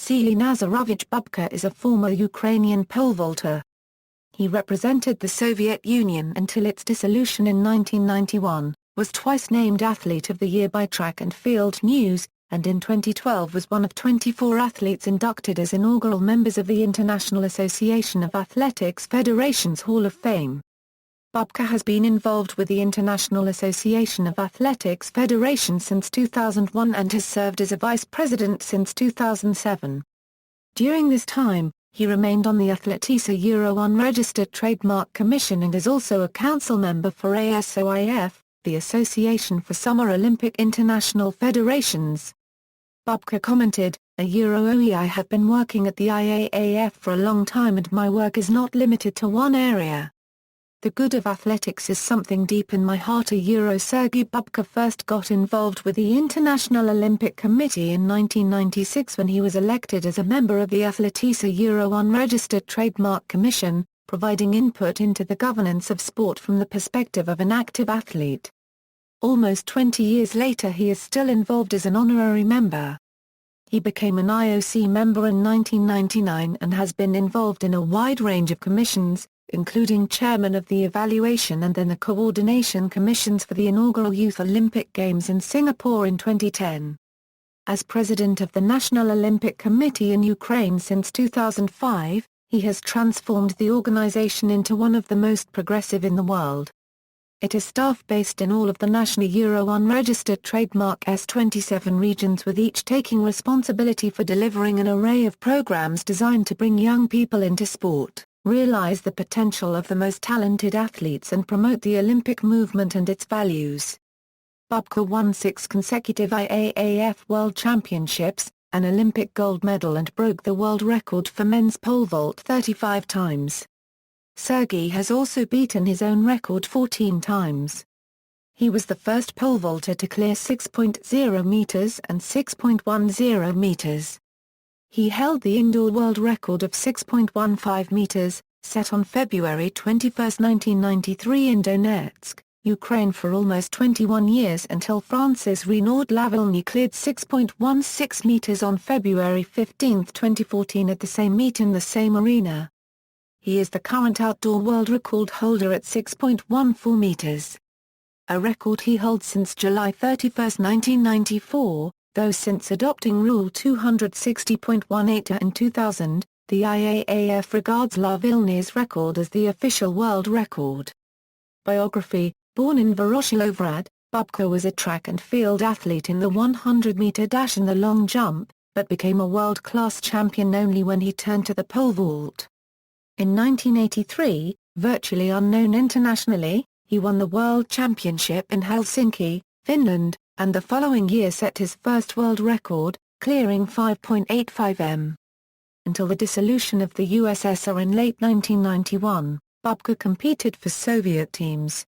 Serhiy Nazarovych Bubka is a former Ukrainian pole vaulter. He represented the Soviet Union until its dissolution in 1991, was twice named Athlete of the Year by Track and Field News, and in 2012 was one of 24 athletes inducted as inaugural members of the International Association of Athletics Federations Hall of Fame. Bubka has been involved with the International Association of Athletics Federation since 2001 and has served as a vice president since 2007. During this time, he remained on the Athletisa Euro Unregistered Trademark Commission and is also a council member for ASOIF, the Association for Summer Olympic International Federations. Bubka commented, I have been working at the IAAF for a long time and my work is not limited to one area. The good of athletics is something deep in my heart. Sergey Bubka first got involved with the International Olympic Committee in 1996 when he was elected as a member of the Athletisa Euro Unregistered Trademark Commission, providing input into the governance of sport from the perspective of an active athlete. Almost 20 years later he is still involved as an honorary member. He became an IOC member in 1999 and has been involved in a wide range of commissions, including chairman of the Evaluation and then the Coordination Commissions for the inaugural Youth Olympic Games in Singapore in 2010. As president of the National Olympic Committee in Ukraine since 2005, he has transformed the organization into one of the most progressive in the world. It is staff-based in all of the National Euro Unregistered Trademark S27 regions, with each taking responsibility for delivering an array of programs designed to bring young people into sport, realize the potential of the most talented athletes and promote the Olympic movement and its values. Bubka won 6 consecutive IAAF World Championships, an Olympic gold medal and broke the world record for men's pole vault 35 times. Sergey has also beaten his own record 14 times. He was the first pole vaulter to clear 6.0 meters and 6.10 meters. He held the indoor world record of 6.15 meters, set on February 21, 1993 in Donetsk, Ukraine for almost 21 years until Francis Renaud-Lavillenie cleared 6.16 meters on February 15, 2014 at the same meet in the same arena. He is the current outdoor world record holder at 6.14 meters. A record he holds since July 31, 1994, though since adopting Rule 260.18 in 2000, the IAAF regards Lavillnie's record as the official world record. Biography: born in Voroshilovrad, Bubka was a track and field athlete in the 100-meter dash and the long jump, but became a world-class champion only when he turned to the pole vault. In 1983, virtually unknown internationally, he won the World Championship in Helsinki, Finland, and the following year set his first world record, clearing 5.85 m. Until the dissolution of the USSR in late 1991, Bubka competed for Soviet teams.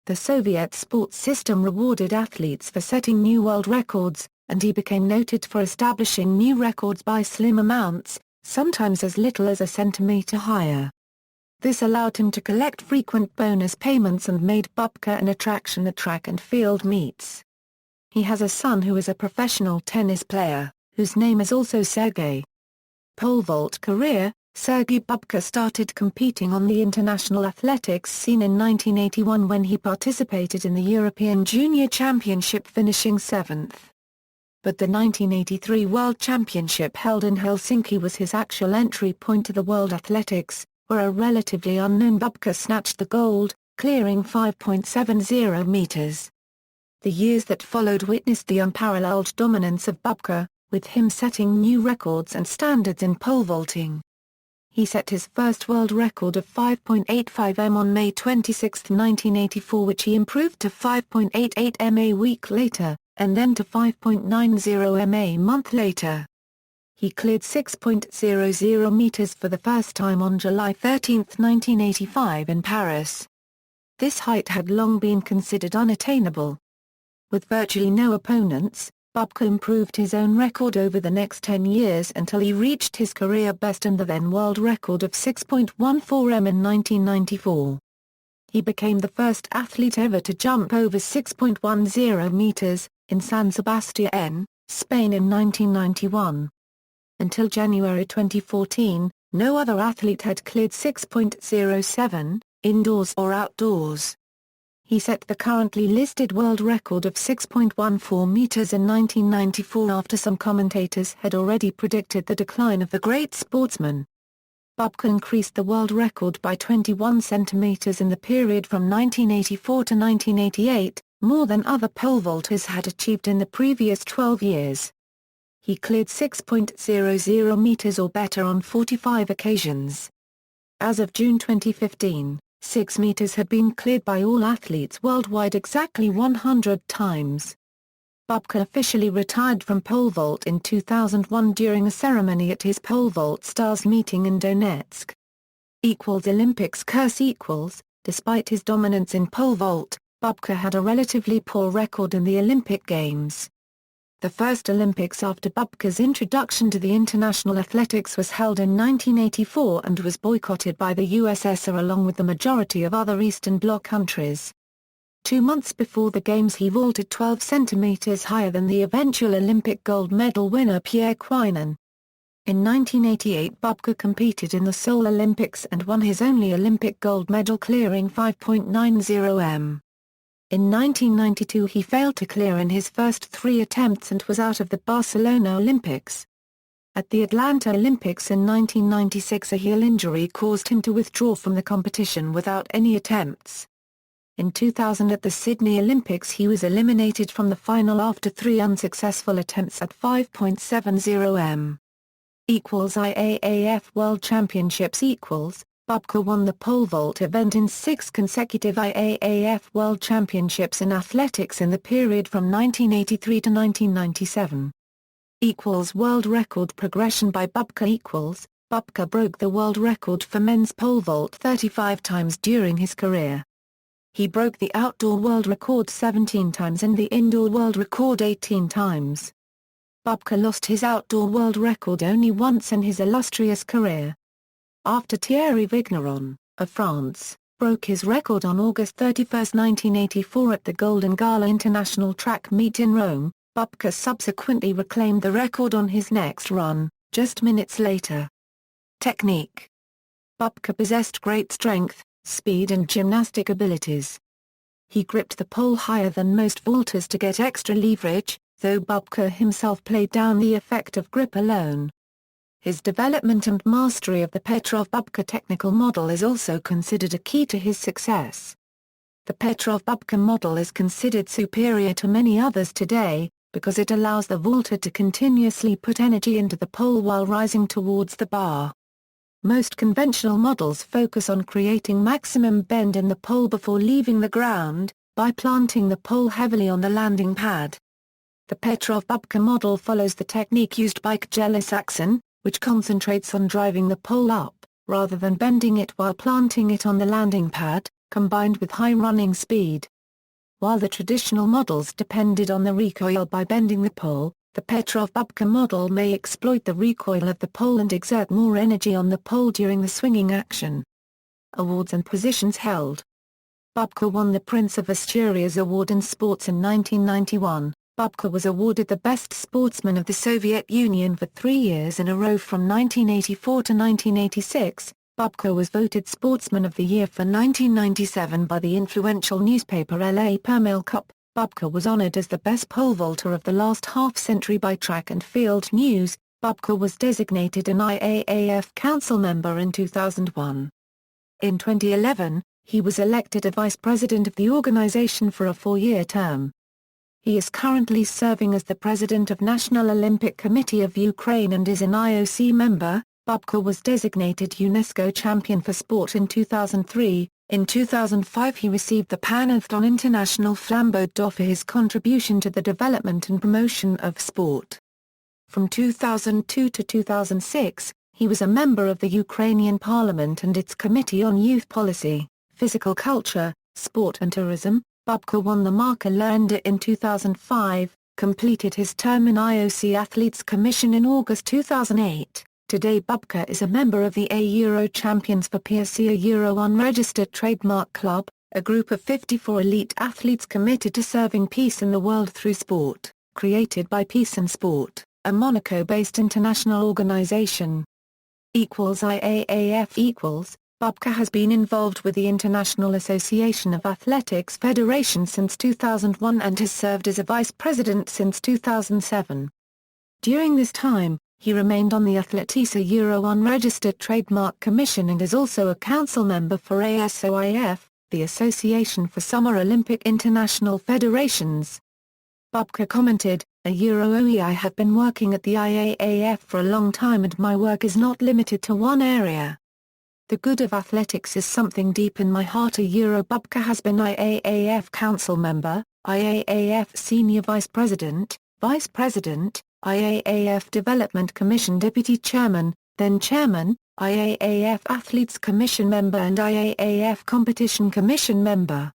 The Soviet sports system rewarded athletes for setting new world records, and he became noted for establishing new records by slim amounts, sometimes as little as a centimeter higher. This allowed him to collect frequent bonus payments and made Bubka an attraction at track and field meets. He has a son who is a professional tennis player, whose name is also Sergey. Pole vault career: Sergey Bubka started competing on the international athletics scene in 1981 when he participated in the European Junior Championship, finishing 7th. But the 1983 World Championship held in Helsinki was his actual entry point to the World Athletics, where a relatively unknown Bubka snatched the gold, clearing 5.70 meters. The years that followed witnessed the unparalleled dominance of Bubka, with him setting new records and standards in pole vaulting. He set his first world record of 5.85 m on May 26, 1984, which he improved to 5.88 m a week later, and then to 5.90 m a month later. He cleared 6.00 meters for the first time on July 13, 1985 in Paris. This height had long been considered unattainable. With virtually no opponents, Bubka improved his own record over the next 10 years until he reached his career best and the then world record of 6.14 m in 1994. He became the first athlete ever to jump over 6.10 meters, in San Sebastián, Spain in 1991. Until January 2014, no other athlete had cleared 6.07, indoors or outdoors. He set the currently listed world record of 6.14 meters in 1994 after some commentators had already predicted the decline of the great sportsman. Bubka increased the world record by 21 centimeters in the period from 1984 to 1988, more than other pole vaulters had achieved in the previous 12 years. He cleared 6.00 meters or better on 45 occasions. As of June 2015, 6 meters had been cleared by all athletes worldwide exactly 100 times. Bubka officially retired from pole vault in 2001 during a ceremony at his pole vault stars meeting in Donetsk. Olympics curse. Despite his dominance in pole vault, Bubka had a relatively poor record in the Olympic Games. The first Olympics after Bubka's introduction to the international athletics was held in 1984 and was boycotted by the USSR along with the majority of other Eastern Bloc countries. 2 months before the Games he vaulted 12 centimeters higher than the eventual Olympic gold medal winner Pierre Quinin. In 1988 Bubka competed in the Seoul Olympics and won his only Olympic gold medal clearing 5.90 m. In 1992 he failed to clear in his first 3 attempts and was out of the Barcelona Olympics. At the Atlanta Olympics in 1996 a heel injury caused him to withdraw from the competition without any attempts. In 2000 at the Sydney Olympics he was eliminated from the final after 3 unsuccessful attempts at 5.70 m. IAAF World Championships Bubka won the pole vault event in 6 consecutive IAAF World Championships in athletics in the period from 1983 to 1997. World record progression by Bubka Bubka broke the world record for men's pole vault 35 times during his career. He broke the outdoor world record 17 times and the indoor world record 18 times. Bubka lost his outdoor world record only once in his illustrious career. After Thierry Vigneron, of France, broke his record on August 31, 1984 at the Golden Gala International Track Meet in Rome, Bubka subsequently reclaimed the record on his next run, just minutes later. Technique. Bubka possessed great strength, speed and gymnastic abilities. He gripped the pole higher than most vaulters to get extra leverage, though Bubka himself played down the effect of grip alone. His development and mastery of the Petrov-Bubka technical model is also considered a key to his success. The Petrov-Bubka model is considered superior to many others today, because it allows the vaulter to continuously put energy into the pole while rising towards the bar. Most conventional models focus on creating maximum bend in the pole before leaving the ground, by planting the pole heavily on the landing pad. The Petrov-Bubka model follows the technique used by Kjell-Isaksson, which concentrates on driving the pole up, rather than bending it while planting it on the landing pad, combined with high running speed. While the traditional models depended on the recoil by bending the pole, the Petrov-Bubka model may exploit the recoil of the pole and exert more energy on the pole during the swinging action. Awards and positions held. Bubka won the Prince of Asturias Award in Sports in 1991. Bubka was awarded the Best Sportsman of the Soviet Union for 3 years in a row from 1984 to 1986. Bubka was voted Sportsman of the Year for 1997 by the influential newspaper LA Permail Cup. Bubka was honored as the best pole vaulter of the last half-century by Track and Field News. Bubka was designated an IAAF council member in 2001. In 2011, he was elected a vice president of the organization for a 4-year term. He is currently serving as the president of National Olympic Committee of Ukraine and is an IOC member. Bubka was designated UNESCO champion for sport in 2003. In 2005 he received the Panathlon International Flambeau d'Or for his contribution to the development and promotion of sport. From 2002 to 2006, he was a member of the Ukrainian Parliament and its Committee on Youth Policy, Physical Culture, Sport and Tourism. Bubka won the Marca Leenda in 2005, completed his term in IOC Athletes Commission in August 2008. Today Bubka is a member of the A-Euro Champions for PSC, a Euro unregistered trademark club, a group of 54 elite athletes committed to serving peace in the world through sport, created by Peace and Sport. a Monaco-based international organization. IAAF Bubka has been involved with the International Association of Athletics Federation since 2001 and has served as a vice president since 2007. During this time, he remained on the Athletisa Euro Unregistered Trademark Commission and is also a council member for ASOIF, the Association for Summer Olympic International Federations. Bubka commented, I have been working at the IAAF for a long time and my work is not limited to one area. The good of athletics is something deep in my heart. Bubka has been IAAF council member, IAAF senior vice president, IAAF Development Commission deputy chairman, then chairman, IAAF Athletes Commission member and IAAF Competition Commission member.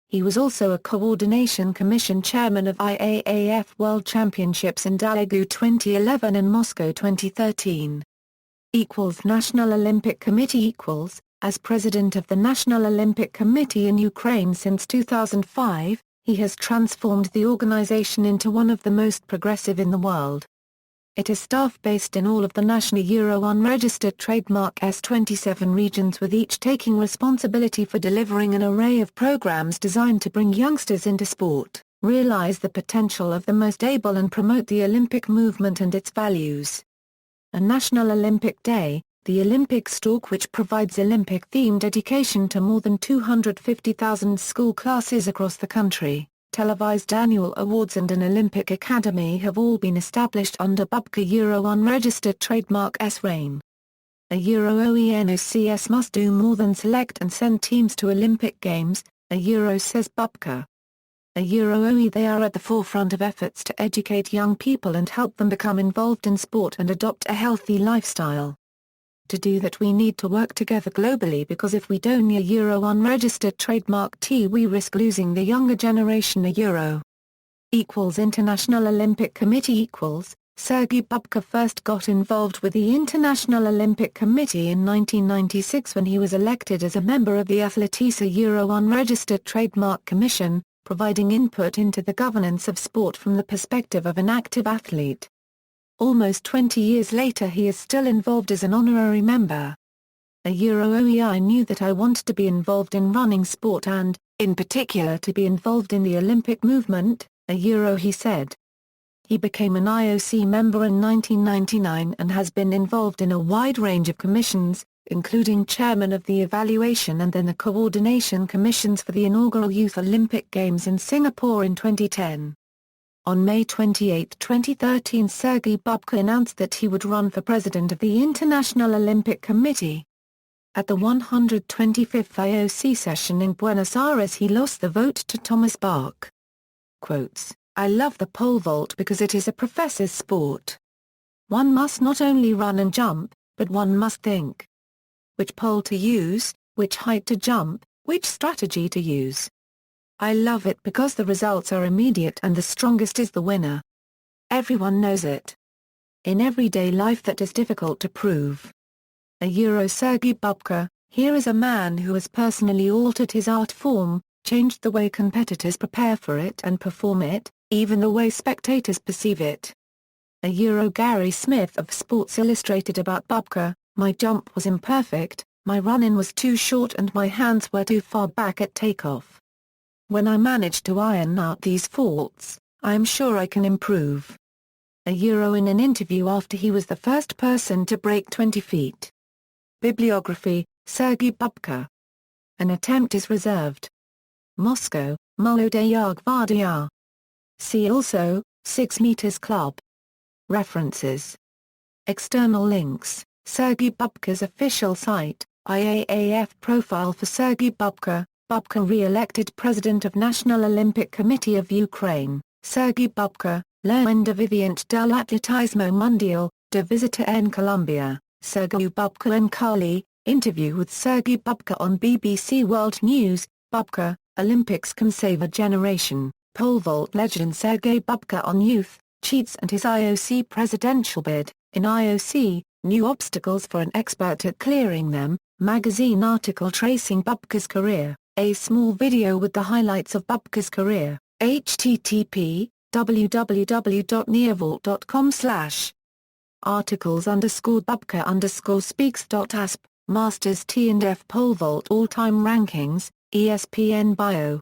He was also a Coordination Commission chairman of IAAF World Championships in Daegu 2011 and Moscow 2013. National Olympic Committee As president of the National Olympic Committee in Ukraine since 2005, he has transformed the organization into one of the most progressive in the world. It is staff-based in all of the national Euro unregistered trademark S27 regions, with each taking responsibility for delivering an array of programs designed to bring youngsters into sport, realize the potential of the most able and promote the Olympic movement and its values. A National Olympic Day, the Olympic Stork, which provides Olympic-themed education to more than 250,000 school classes across the country, televised annual awards and an Olympic Academy have all been established under Bubka Euro unregistered trademark S reign. A Euro OENOCS must do more than select and send teams to Olympic Games, a Euro says Bubka. A Euro OE they are at the forefront of efforts to educate young people and help them become involved in sport and adopt a healthy lifestyle. To do that we need to work together globally, because if we don't a Euro unregistered trademark T we risk losing the younger generation. A Euro International Olympic Committee Sergey Bubka first got involved with the International Olympic Committee in 1996 when he was elected as a member of the Athletisa Euro Unregistered Trademark Commission, providing input into the governance of sport from the perspective of an active athlete. Almost 20 years later he is still involved as an honorary member. A Euro I knew that I wanted to be involved in running sport and, in particular, to be involved in the Olympic movement, a Euro he said. He became an IOC member in 1999 and has been involved in a wide range of commissions, including chairman of the Evaluation and then the Coordination Commissions for the inaugural Youth Olympic Games in Singapore in 2010. On May 28, 2013, Sergey Bubka announced that he would run for president of the International Olympic Committee. At the 125th IOC session in Buenos Aires he lost the vote to Thomas Bach. Quotes, I love the pole vault because it is a professor's sport. One must not only run and jump, but one must think. Which pole to use, which height to jump, which strategy to use. I love it because the results are immediate and the strongest is the winner. Everyone knows it. In everyday life that is difficult to prove. A Euro Sergey Bubka, here is a man who has personally altered his art form, changed the way competitors prepare for it and perform it, even the way spectators perceive it. A Euro Gary Smith of Sports Illustrated about Bubka, my jump was imperfect, my run-in was too short and my hands were too far back at takeoff. When I managed to iron out these faults, I am sure I can improve. A Euro in an interview after he was the first person to break 20 feet. Bibliography, Sergey Bubka. An attempt is reserved. Moscow, Molodaya Gvardia. See also, 6 meters club. References. External links, Sergey Bubka's official site, IAAF profile for Sergey Bubka, Bubka re-elected President of National Olympic Committee of Ukraine, Sergey Bubka, l'indéviant de l'athlétisme mondial, de visite en Colombia, Sergey Bubka en Cali, interview with Sergey Bubka on BBC World News, Bubka, Olympics can save a generation, pole vault legend Sergey Bubka on youth, cheats and his IOC presidential bid, in IOC, new obstacles for an expert at clearing them, magazine article tracing Bubka's career. A small video with the highlights of Bubka's career, http www.neovault.com/ articles_Bubka_speaks.asp, Masters T&F Pole Vault All-Time Rankings, ESPN Bio.